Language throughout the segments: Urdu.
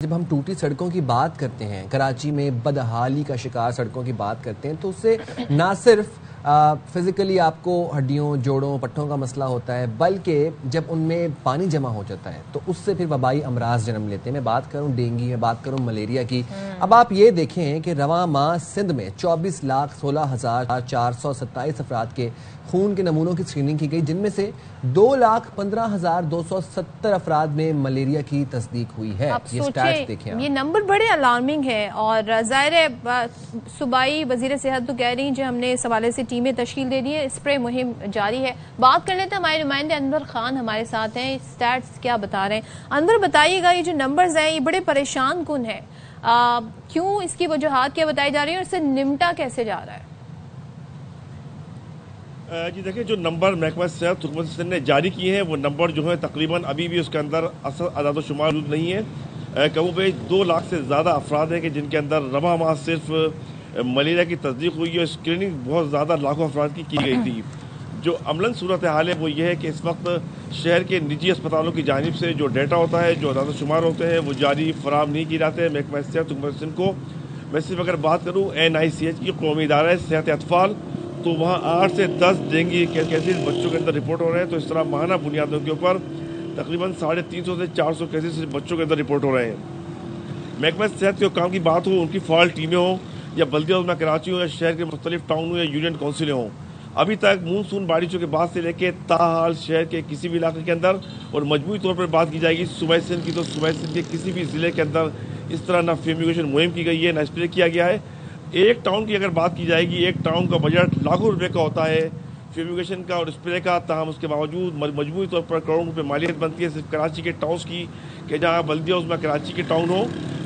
جب ہم ٹوٹی سڑکوں کی بات کرتے ہیں، کراچی میں بدحالی کا شکار سڑکوں کی بات کرتے ہیں تو اس سے نہ صرف فزیکلی آپ کو ہڈیوں، جوڑوں، پٹھوں کا مسئلہ ہوتا ہے، بلکہ جب ان میں پانی جمع ہو جاتا ہے تو اس سے پھر وبائی امراض جنم لیتے ہیں۔ میں بات کروں ڈینگی، میں بات کروں ملیریا کی۔ اب آپ یہ دیکھیں کہ رواں ماہ سندھ میں 24,16,427 افراد کے خون کے نمونوں کی اسکریننگ کی گئی، جن میں سے 2,15,270 افراد میں ملیریا کی تصدیق ہوئی ہے۔ یہ سٹیٹس دیکھیں، یہ نمبر بڑے الارمنگ ہے، اور ظاہر ہے صوبائی وزیر صحت تو کہہ رہی ہیں ہم نے اس حوالے سے ٹیمیں تشکیل دے دی ہیں، اسپرے مہم جاری ہے۔ بات کر لیتے ہیں، ہمارے نمائندے انور خان ہمارے ساتھ ہیں، سٹیٹس کیا بتا رہے ہیں۔ انور بتائیے گا، یہ جو نمبرز ہیں یہ بڑے پریشان کن ہیں، کیوں، اس کی وجوہات کیا بتائی جا رہی ہیں اور اس سے نمٹا کیسے جا رہا ہے؟ جی دیکھیں، جو نمبر محکمہ صحت حکومت سندھ نے جاری کیے ہیں وہ نمبر جو ہیں تقریباً ابھی بھی اس کے اندر اصل اعداد و شمار موجود نہیں ہے۔ کم و بیش 2 لاکھ سے زیادہ افراد ہیں کہ جن کے اندر رواں ماہ صرف ملیریا کی تصدیق ہوئی ہے۔ اسکریننگ بہت زیادہ لاکھوں افراد کی گئی تھی۔ جو عملاً صورتحال ہے وہ یہ ہے کہ اس وقت شہر کے نجی اسپتالوں کی جانب سے جو ڈیٹا ہوتا ہے، جو اعداد و شمار ہوتے ہیں، وہ جاری فراہم نہیں کیے جاتے ہیں محکمہ صحت حکومت سندھ کو۔ میں صرف اگر بات کروں NICH کی قومی ادارہ صحت اطفال، تو وہاں 8 سے 10 ڈینگی کیسز بچوں کے اندر رپورٹ ہو رہے ہیں۔ تو اس طرح ماہانہ بنیادوں کے اوپر تقریباً 350 سے 400 کیسز بچوں کے اندر رپورٹ ہو رہے ہیں۔ محکمہ صحت کے حکام کی بات ہو، ان کی فعال ٹیمیں ہوں، یا بلدیہ عظمیٰ کراچی ہو، یا شہر کے مختلف ٹاؤن ہوں، یا یونین کونسلیں ہوں، ابھی تک مونسون بارشوں کے بعد سے لے کے تاحال شہر کے کسی بھی علاقے کے اندر، اور مجموعی طور پر بات کی جائے گی صوبہ سندھ کی، تو صوبہ سندھ کے کسی بھی ضلع کے اندر اس طرح نہ فیومیگیشن مہم کی گئی ہے، نہ اسپرے کیا گیا ہے۔ ایک ٹاؤن کی اگر بات کی جائے گی، ایک ٹاؤن کا بجٹ لاکھوں روپے کا ہوتا ہے فیومیگیشن کا اور اسپرے کا، تاہم اس کے باوجود مجموعی طور پر کروڑوں روپے مالیت بنتی ہے صرف کراچی کے ٹاؤنز کی، کہ جہاں بلدیہ عظمیٰ کراچی کے ٹاؤن ہو،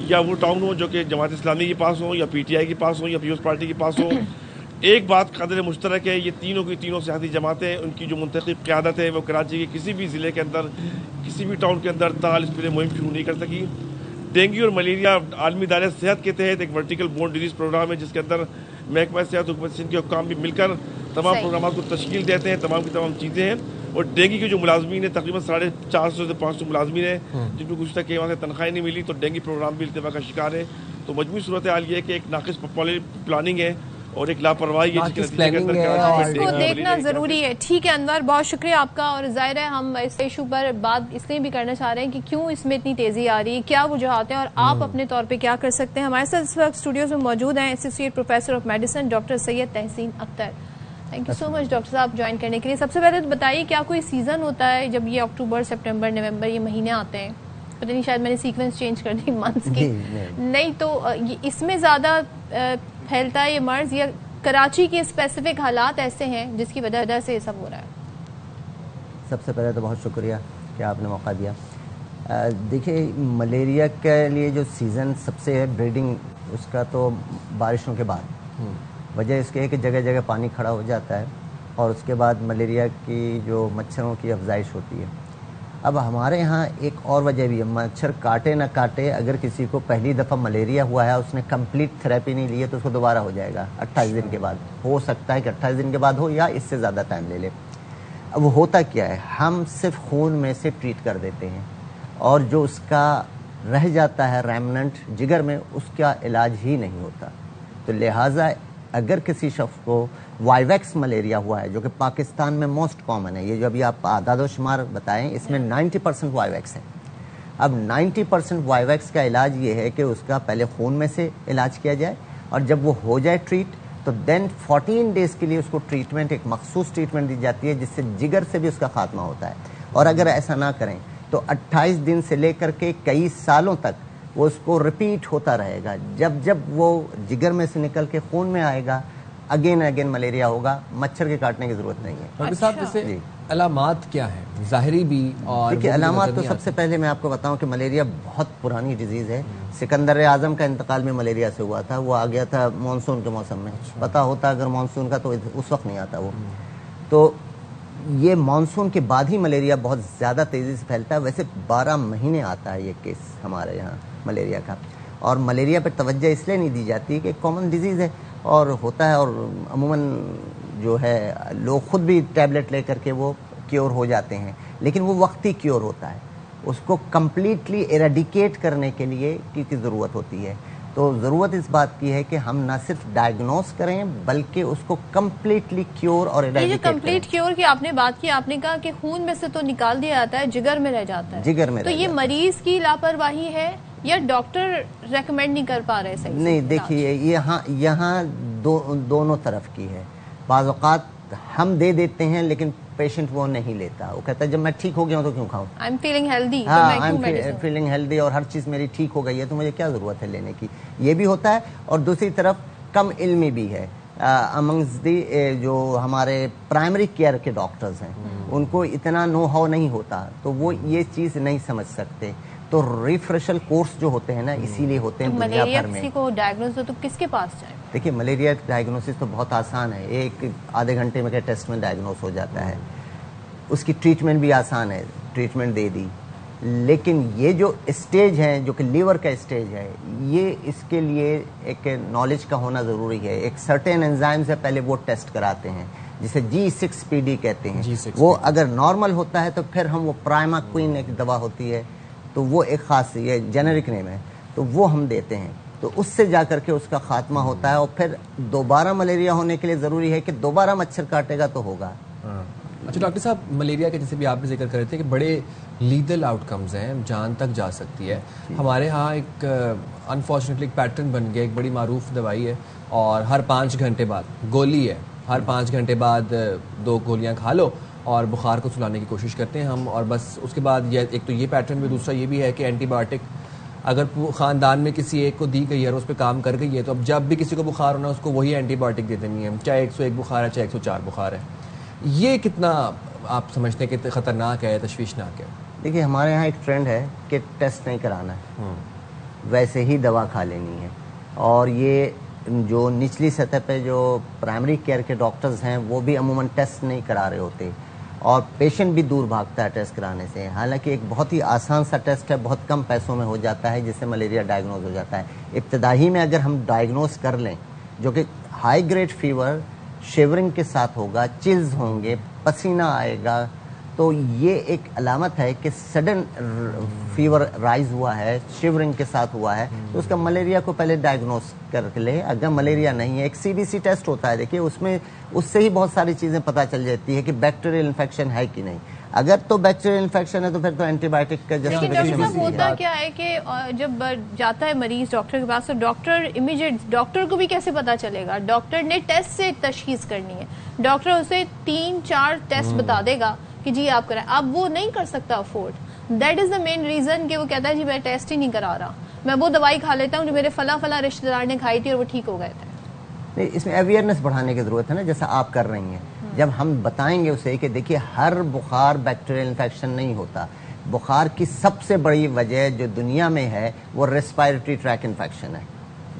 یا وہ ٹاؤن ہو جو کہ جماعت اسلامی کے پاس ہو، یا PTI کے پاس ہو، یا پیپلز پارٹی کے پاس ہو۔ ایک بات قدر مشترک ہے، یہ تینوں کی تینوں سیاسی جماعتیں، ان کی جو منتخب قیادت ہے وہ کراچی کے کسی بھی ضلع کے اندر، کسی بھی ٹاؤن کے اندر تاحال اسپرے مہم شروع نہیں کر سکی۔ ڈینگی اور ملیریا عالمی ادارہ صحت کے تحت ایک ورٹیکل بورن ڈیزیز پروگرام ہے، جس کے اندر محکمہ صحت حکومت سندھ کے حکام بھی مل کر تمام پروگرامات کو تشکیل دیتے ہیں، تمام کی تمام چیزیں ہیں۔ اور ڈینگی کے جو ملازمین ہیں تقریباً 450 سے 500 ملازمین ہیں، جن کو گزشتہ کئی ماہ سے تنخواہیں نہیں ملی، تو ڈینگی پروگرام بھی التوا کا شکار ہے۔ تو مجموعی صورتحال یہ ہے کہ ایک ناقص پلاننگ ہے اور ایک لاپرواہی ہے، اس کو دیکھنا ضروری ہے۔ ٹھیک ہے انور، بہت شکریہ آپ کا، اور ظاہر ہے ہم اس ایشو پر بات اس لیے بھی کرنا چاہ رہے ہیں کہ کیوں اس میں اتنی تیزی آ رہی ہے، کیا وجوہات ہیں، اور آپ اپنے طور پہ کیا کر سکتے ہیں۔ ہمارے ساتھ اس وقت اسٹوڈیوز میں موجود ہیں associate professor of medicine doctor Syed Tahseen Akhtar. Thank you so much doctor صاحب جوائن کرنے کے لیے۔ سب سے پہلے تو بتائیے، کیا کوئی سیزن ہوتا ہے جب یہ اکتوبر، سپٹمبر، نومبر یہ مہینے آتے ہیں؟ پتہ نہیں، شاید میں نے سیکوینس چینج کر دی منتھس کی، نہیں تو اس میں زیادہ پھیلتا ہے یہ مرض، یا کراچی کے اسپیسیفک حالات ایسے ہیں جس کی وجہ سے یہ سب ہو رہا ہے؟ سب سے پہلے تو بہت شکریہ کہ آپ نے موقع دیا۔ دیکھیے، ملیریا کے لیے جو سیزن سب سے ہے بریڈنگ، اس کا تو بارشوں کے بعد، وجہ اس کے ہے کہ جگہ جگہ پانی کھڑا ہو جاتا ہے، اور اس کے بعد ملیریا کی جو مچھروں کی افزائش ہوتی ہے۔ اب ہمارے ہاں ایک اور وجہ بھی ہے، مچھر کاٹے نہ کاٹے، اگر کسی کو پہلی دفعہ ملیریا ہوا ہے، اس نے کمپلیٹ تھراپی نہیں لی ہے، تو اس کو دوبارہ ہو جائے گا 28 دن کے بعد۔ ہو سکتا ہے کہ 28 دن کے بعد ہو، یا اس سے زیادہ ٹائم لے لے۔ اب وہ ہوتا کیا ہے، ہم صرف خون میں سے ٹریٹ کر دیتے ہیں، اور جو اس کا رہ جاتا ہے ریمننٹ جگر میں، اس کا علاج ہی نہیں ہوتا۔ تو لہٰذا اگر کسی شخص کو وائیویکس ملیریا ہوا ہے، جو کہ پاکستان میں موسٹ کامن ہے، یہ جو ابھی آپ اعداد و شمار بتائیں، اس میں 90% وائیویکس ہے۔ اب 90% وائیویکس کا علاج یہ ہے کہ اس کا پہلے خون میں سے علاج کیا جائے، اور جب وہ ہو جائے ٹریٹ، تو دین 14 ڈیز کے لیے اس کو ٹریٹمنٹ، ایک مخصوص ٹریٹمنٹ دی جاتی ہے، جس سے جگر سے بھی اس کا خاتمہ ہوتا ہے۔ اور اگر ایسا نہ کریں تو 28 دن سے لے کر کے کئی سالوں تک وہ اس کو ریپیٹ ہوتا رہے گا۔ جب جب وہ جگر میں سے نکل کے خون میں آئے گا، اگین ملیریا ہوگا، مچھر کے کاٹنے کی ضرورت نہیں ہے۔ ڈاکٹر صاحب، جیسے علامات کیا ہیں ظاہری بھی؟ اور دیکھیے، علامات تو سب سے پہلے میں آپ کو بتاؤں کہ ملیریا بہت پرانی ڈیزیز ہے۔ سکندر اعظم کا انتقال میں ملیریا سے ہوا تھا، وہ آ گیا تھا مانسون کے موسم میں۔ پتہ ہوتا اگر مانسون کا تو اس وقت نہیں آتا وہ۔ تو یہ مانسون کے بعد ہی ملیریا بہت زیادہ تیزی سے پھیلتا ہے۔ ویسے 12 مہینے آتا ہے یہ کیس ہمارے یہاں ملیریا کا، اور ملیریا پہ توجہ اس لیے نہیں دی جاتی کہ کامن ڈیزیز ہے اور ہوتا ہے، اور عموماً جو ہے لوگ خود بھی ٹیبلٹ لے کر کے وہ کیور ہو جاتے ہیں، لیکن وہ وقتی کیور ہوتا ہے۔ اس کو کمپلیٹلی ایریڈیکیٹ کرنے کے لیے کی ضرورت ہوتی ہے. تو ضرورت اس بات کی ہے کہ ہم نہ صرف ڈائگنوز کریں بلکہ اس کو کمپلیٹلی کیور اور ایریڈیکیٹ کریں. کمپلیٹ کیور کی آپ نے بات کی, آپ نے کہا کہ خون میں سے تو نکال دیا جاتا ہے, جگر میں رہ جاتا ہے. جگر میں تو یہ مریض کی لاپرواہی ہے یا ڈاکٹر ریکمینڈ نہیں کر پا رہے صحیح؟ نہیں, دیکھیے یہاں دونوں طرف کی ہے. بعض اوقات ہم دے دیتے ہیں لیکن پیشنٹ وہ نہیں لیتا, وہ کہتا ہے جب میں ٹھیک ہو گیا ہوں تو کیوں کھاؤں, I'm feeling healthy, feeling healthy اور ہر چیز میری ٹھیک ہو گئی ہے تو مجھے کیا ضرورت ہے لینے کی. یہ بھی ہوتا ہے. اور دوسری طرف کم علمی بھی ہے امنگس دی جو ہمارے پرائمری کیئر کے ڈاکٹرز ہیں, ان کو اتنا نو ہاؤ نہیں ہوتا تو وہ یہ چیز نہیں سمجھ سکتے. تو ریفریشل کورس جو ہوتے ہیں نا اسی لیے ہوتے ہیں دنیا بھر میں. کسی کو ڈائگنوز ہو تو کس کے پاس جائے؟ دیکھیے ملیریا ڈائگنوسس تو بہت آسان ہے, ایک آدھے گھنٹے میں ٹیسٹ میں ڈائگنوز ہو جاتا ہے. اس کی ٹریٹمنٹ بھی آسان ہے, ٹریٹمنٹ دے دی. لیکن یہ جو اسٹیج ہے جو کہ لیور کا اسٹیج ہے, یہ اس کے لیے ایک نالج کا ہونا ضروری ہے. ایک سرٹین انزائم سے پہلے وہ ٹیسٹ کراتے ہیں جسے G6PD کہتے ہیں. وہ اگر نارمل ہوتا ہے تو پھر ہم وہ پرائما کوئن ایک دوا ہوتی ہے تو وہ ایک خاص یہ جنرک نیم ہے تو وہ ہم دیتے ہیں. تو اس سے جا کر کے اس کا خاتمہ ہوتا ہے. اور پھر دوبارہ ملیریا ہونے کے لیے ضروری ہے کہ دوبارہ مچھر کاٹے گا تو ہوگا. اچھا ڈاکٹر صاحب, ملیریا کے جیسے بھی آپ نے ذکر کر رہے تھے کہ بڑے لیدل آؤٹ کمز ہیں, جان تک جا سکتی ہے. ہمارے ہاں ایک انفارچونیٹلی ایک پیٹرن بن گیا, ایک بڑی معروف دوائی ہے اور ہر 5 گھنٹے بعد گولی ہے, ہر 5 گھنٹے بعد 2 گولیاں کھا لو اور بخار کو سلانے کی کوشش کرتے ہیں ہم. اور بس اس کے بعد یہ ایک تو یہ پیٹرن بھی, دوسرا یہ بھی ہے کہ اینٹی بایوٹک اگر خاندان میں کسی ایک کو دی گئی ہے اور اس پہ کام کر گئی ہے تو اب جب بھی کسی کو بخار ہونا ہے اس کو وہی اینٹی بایوٹک دے دینی ہے, چاہے 101 بخار ہے چاہے 104 بخار ہے. یہ کتنا آپ سمجھتے ہیں کہ خطرناک ہے, تشویشناک ہے؟ دیکھیے ہمارے یہاں ایک ٹرینڈ ہے کہ ٹیسٹ نہیں کرانا ہے, ویسے ہی دوا کھا لینی ہے. اور یہ جو نچلی سطح پہ جو پرائمری کیئر کے ڈاکٹرز ہیں وہ بھی عموماً ٹیسٹ نہیں کرا رہے ہوتے اور پیشنٹ بھی دور بھاگتا ہے ٹیسٹ کرانے سے. حالانکہ ایک بہت ہی آسان سا ٹیسٹ ہے, بہت کم پیسوں میں ہو جاتا ہے, جس سے ملیریا ڈائگنوز ہو جاتا ہے. ابتدائی میں اگر ہم ڈائگنوز کر لیں جو کہ ہائی گریڈ فیور شیورنگ کے ساتھ ہوگا, چلز ہوں گے, پسینہ آئے گا, تو یہ ایک علامت ہے کہ سڈن فیور رائز ہوا ہے, شیورنگ کے ساتھ ہوا ہے, تو اس کا ملیریا کو پہلے ڈائگنوز کر لے. اگر ملیریا نہیں ہے, ایک CBC ٹیسٹ ہوتا ہے, دیکھیے اس سے ہی بہت ساری چیزیں پتہ چل جاتی ہے کہ بیکٹیریل انفیکشن ہے کہ نہیں. اگر تو بیکٹیریل انفیکشن ہے تو پھر تو اینٹی بایوٹک کا جسٹیفیکیشن ہوتا کیا ہے کہ جب جاتا ہے مریض ڈاکٹر کے پاس تو ڈاکٹر امیڈیٹ, ڈاکٹر کو بھی کیسے پتا چلے گا؟ ڈاکٹر نے ٹیسٹ سے تشخیص کرنی ہے, ڈاکٹر اسے 3-4 ٹیسٹ بتا دے گا کہ جی آپ کرائیں. اب وہ نہیں کر سکتا afford. That is the main reason کہ وہ کہتا ہے جی میں ٹیسٹ ہی نہیں کرا رہا, میں وہ دوائی کھا لیتا ہوں جو میرے فلاں رشتے دار نے کھائی تھی اور وہ ٹھیک ہو گئے تھے. نہیں, اس میں اویئرنیس بڑھانے کی ضرورت ہے نا, جیسا آپ کر رہی ہیں. جب ہم بتائیں گے اسے کہ دیکھیے ہر بخار بیکٹیریل انفیکشن نہیں ہوتا, بخار کی سب سے بڑی وجہ جو دنیا میں ہے وہ ریسپائریٹری ٹریک انفیکشن ہے.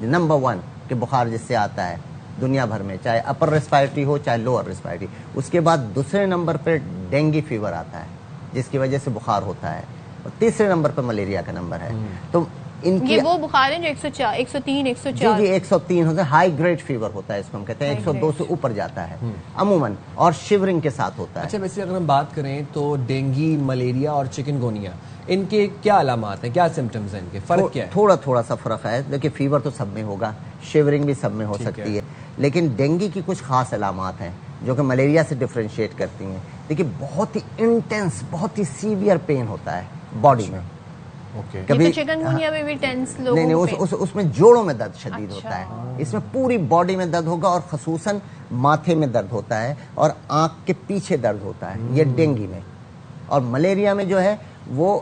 نمبر 1 کہ بخار جس سے آتا ہے دنیا بھر میں, چاہے اپر ریسپائریٹری ہو چاہے لوور ریسپائریٹری. اس کے بعد دوسرے نمبر پہ ڈینگی فیور آتا ہے جس کی وجہ سے بخار ہوتا ہے, اور تیسرے نمبر پہ ملیریا کا نمبر ہے. تو ان کی وہ بخار ہیں جو 104 103 104 جی 103 ہوتا ہے, ہائی گریڈ فیور ہوتا ہے, اس کو ہم کہتے ہیں 102 سے اوپر جاتا ہے عموماً, اور شیورنگ کے ساتھ ہوتا ہے. اچھا ویسے اگر ہم بات کریں تو ڈینگی, ملیریا اور چکن گونیا, ان کے کیا علامات ہیں, کیا سمٹمز ہیں, ان کے فرق کیا ہے؟ تھوڑا سا فرق ہے. دیکھیے فیور تو سب میں ہوگا, شیورنگ بھی سب میں ہو سکتی ہے, لیکن ڈینگی کی کچھ خاص علامات ہیں جو کہ ملیریا سے ڈفرینشیٹ کرتی ہیں. دیکھیے بہت ہی انٹینس, بہت ہی سیویئر پین ہوتا ہے باڈی میں. کبھی چکن گونیا میں بھی ٹینس لوگوں نہیں, اس میں جوڑوں میں درد شدید ہوتا ہے. اس میں پوری باڈی میں درد ہوگا اور خصوصاً ماتھے میں درد ہوتا ہے اور آنکھ کے پیچھے درد ہوتا ہے, یہ ڈینگی میں. اور ملیریا میں جو ہے وہ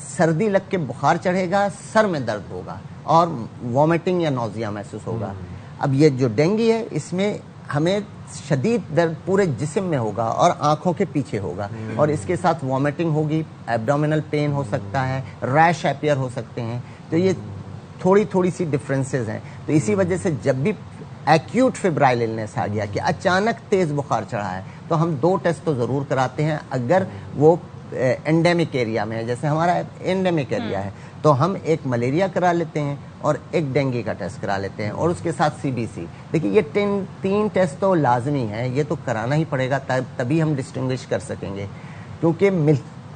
سردی لگ کے بخار چڑھے گا, سر میں درد ہوگا اور وامٹنگ یا نوزیا محسوس ہوگا. اب یہ جو ڈینگی ہے اس میں ہمیں شدید درد پورے جسم میں ہوگا اور آنکھوں کے پیچھے ہوگا, اور اس کے ساتھ وامٹنگ ہوگی, ایبڈومینل پین ہو سکتا ہے, ریش اپیئر ہو سکتے ہیں. تو یہ تھوڑی سی ڈفرینسز ہیں. تو اسی وجہ سے جب بھی ایکیوٹ فیبرائل النیس آ گیا کہ اچانک تیز بخار چڑھا ہے تو ہم 2 ٹیسٹ تو ضرور کراتے ہیں. اگر وہ انڈیمک ایریا میں ہے, جیسے ہمارا انڈیمک ایریا ہے, تو ہم ایک ملیریا کرا لیتے ہیں اور ایک ڈینگی کا ٹیسٹ کرا لیتے ہیں, اور اس کے ساتھ CBC. دیکھیے یہ 3 ٹیسٹ تو لازمی ہیں, یہ تو کرانا ہی پڑے گا, تبھی ہم ڈسٹنگوش کر سکیں گے. کیونکہ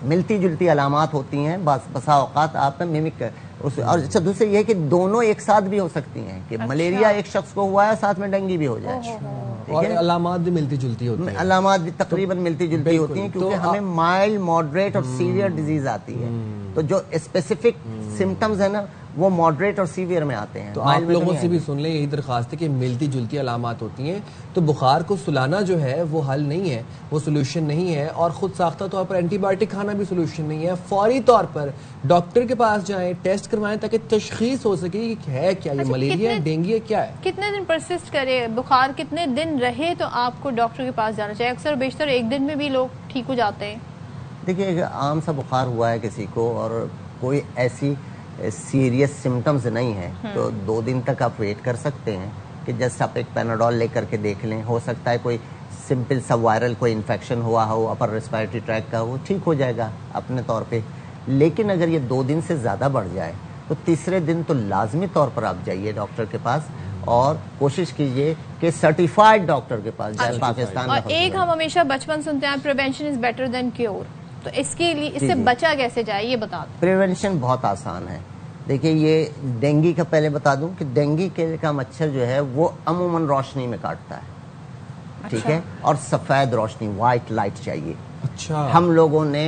ملتی جلتی علامات ہوتی ہیں، بسا اوقات آپ میں ممک اور اچھا دوسرے یہ کہ دونوں ایک ساتھ بھی ہو سکتی ہیں کہ ملیریا ایک شخص کو ہوا ہے ساتھ میں ڈینگی بھی ہو جائے، اور علامات بھی ملتی جلتی ہوتی ہیں، علامات بھی تقریباً ملتی جلتی ہوتی ہیں، کیونکہ ہمیں مائلڈ، ماڈریٹ اور سیویئر ڈیزیز آتی ہے، تو جو اسپیسیفک سمٹمز ہیں نا وہ ماڈریٹ اور سیویئر میں آتے ہیں. تو آپ لوگوں سے بھی سن لیں، یہی درخواست ہے کہ ملتی جلتی علامات ہوتی ہیں تو بخار کو سلانا جو ہے وہ حل نہیں ہے، وہ سولوشن نہیں ہے، اور خود ساختہ طور پر اینٹی بایوٹک کھانا بھی سولوشن نہیں ہے. فوری طور پر ڈاکٹر کے پاس جائیں، ٹیسٹ کروائیں تاکہ تشخیص ہو سکے کہ ہے کیا، یہ ملیریا ہے، ڈینگی ہے، کیا ہے. کتنے دن پرسسٹ کرے بخار، کتنے دن رہے تو آپ کو ڈاکٹر کے پاس جانا چاہیے؟ اکثر بیشتر ایک دن میں بھی لوگ ٹھیک ہو جاتے ہیں. دیکھیے عام سا بخار ہوا ہے کسی کو اور کوئی ایسی سیریس سمٹمز نہیں ہیں تو 2 دن تک آپ ویٹ کر سکتے ہیں کہ جسٹ آپ ایک پیناڈول لے کر کے دیکھ لیں. ہو سکتا ہے کوئی سمپل سا وائرل کوئی انفیکشن ہوا ہو اپر ریسپائریٹری ٹریک کا، وہ ٹھیک ہو جائے گا اپنے طور پہ. لیکن اگر یہ 2 دن سے زیادہ بڑھ جائے تو تیسرے دن تو لازمی طور پر آپ جائیے ڈاکٹر کے پاس اور کوشش کیجئے کہ سرٹیفائڈ ڈاکٹر کے پاس جائے پاکستان میں. اور ایک ہم ہمیشہ بچپن سنتے ہیں prevention is better than cure, تو اس کے لیے اس سے بچا کیسے جائے یہ بتا دیں. پریونشن بہت آسان ہے. دیکھیے یہ ڈینگی کا پہلے بتا دوں کہ ڈینگی کا مچھر جو ہے وہ عموماً روشنی میں کاٹتا ہے، ٹھیک ہے، اور سفید روشنی، وائٹ لائٹ چاہیے. اچھا، ہم لوگوں نے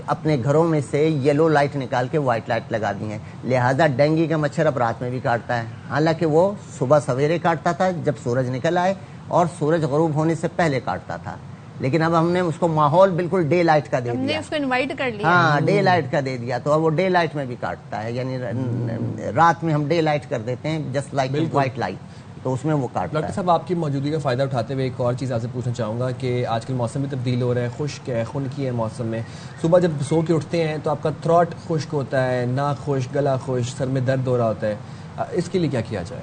اپنے گھروں میں سے یلو لائٹ نکال کے وائٹ لائٹ لگا دی ہیں، لہذا ڈینگی کا مچھر اب رات میں بھی کاٹتا ہے. حالانکہ وہ صبح سویرے کاٹتا تھا جب سورج نکل آئے اور سورج غروب ہونے سے پہلے کاٹتا تھا، لیکن اب ہم نے اس کو ماحول بالکل ڈے لائٹ کا دے دیا، ہم نے اس کو انوائٹ کر لیا. ہاں ڈے لائٹ کا دے دیا تو اب وہ ڈے لائٹ میں بھی کاٹتا ہے، یعنی رات میں ہم ڈے لائٹ کر دیتے ہیں جسٹ لائک وائٹ لائٹ، تو اس میں وہ کاٹتا ہے. ڈاکٹر صاحب آپ کی موجودگی کا فائدہ اٹھاتے ہوئے ایک اور چیز آپ سے پوچھنا چاہوں گا کہ آج کل موسم بھی تبدیل ہو رہا ہے، خشک ہے، خنکی ہے موسم میں. صبح جب سو کے اٹھتے ہیں تو آپ کا تھروٹ خشک ہوتا ہے، ناک خشک، گلا خشک، سر میں درد ہو رہا ہوتا ہے، اس کے لیے کیا کیا جائے؟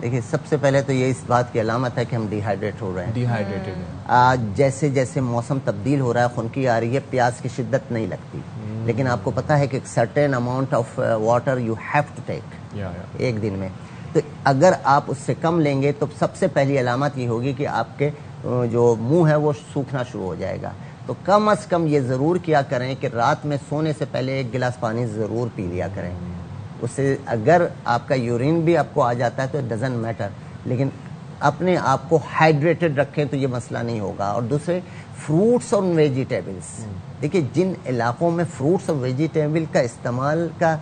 دیکھیے سب سے پہلے تو یہ اس بات کی علامت ہے کہ ہم ڈی ہائیڈریٹ ہو رہے ہیں. ڈی ہائیڈریٹڈ ہے. جیسے جیسے موسم تبدیل ہو رہا ہے خنکی آ رہی ہے، پیاس کی شدت نہیں لگتی، لیکن آپ کو پتا ہے کہ ایک certain amount of water you have to take ایک دن میں. تو اگر آپ اس سے کم لیں گے تو سب سے پہلی علامت یہ ہوگی کہ آپ کے جو منہ ہے وہ سوکھنا شروع ہو جائے گا. تو کم از کم یہ ضرور کیا کریں کہ رات میں سونے سے پہلے 1 گلاس پانی ضرور پی لیا کریں. اس سے اگر آپ کا یورین بھی آپ کو آ جاتا ہے تو ڈزنٹ میٹر، لیکن اپنے آپ کو ہائیڈریٹڈ رکھیں تو یہ مسئلہ نہیں ہوگا. اور دوسرے فروٹس اور ویجیٹیبلس، دیکھیے جن علاقوں میں فروٹس اور ویجیٹیبل کا استعمال کا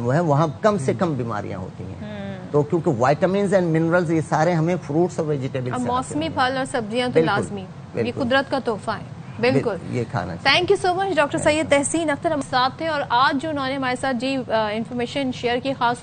وہ ہے وہاں کم سے کم بیماریاں ہوتی ہیں. تو کیونکہ وائٹامنز اینڈ منرلز یہ سارے ہمیں فروٹس اور ویجیٹیبل سے، موسمی پھل اور سبزیاں تو لازمی، یہ قدرت کا تحفہ ہے. بالکل یہ کھانا. Thank you so much doctor Syed Tahseen Akhtar ہم ساتھ تھے، اور آج جو انہوں نے ہمارے ساتھ انفارمیشن شیئر کی خاص